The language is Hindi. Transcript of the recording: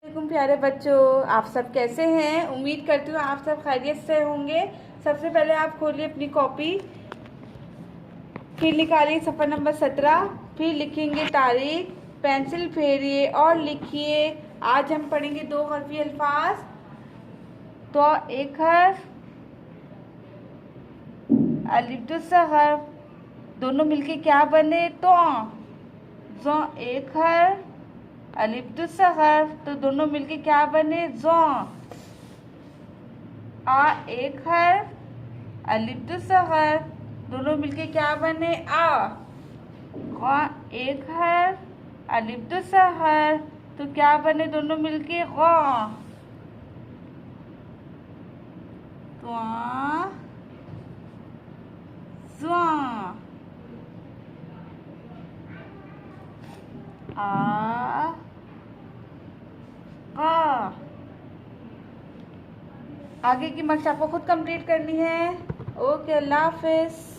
वालेकुम प्यारे बच्चों, आप सब कैसे हैं। उम्मीद करती हूँ आप सब खैरियत से होंगे। सबसे पहले आप खोलिए अपनी कॉपी, फिर निकालिए सफ़ा नंबर 17, फिर लिखेंगे तारीख, पेंसिल फेरिए और लिखिए। आज हम पढ़ेंगे दो हर्फी अल्फाज। तो एक हर्फ, अलिफ दूसरा हर्फ, दोनों मिलके क्या बने तो एक हर्फ, अलिफ दूसरा हर्फ, तो दोनों मिलके क्या बने ज़ो। एक हर्फ, अलिफ दूसरा हर्फ, दोनों मिलके क्या बने आ। एक हर्फ, अलिफ दूसरा हर्फ, तो क्या बने दोनों मिलके गौ। तो आगे की मक्श आपको खुद कंप्लीट करनी है। ओके, अल्लाह हाफिज़।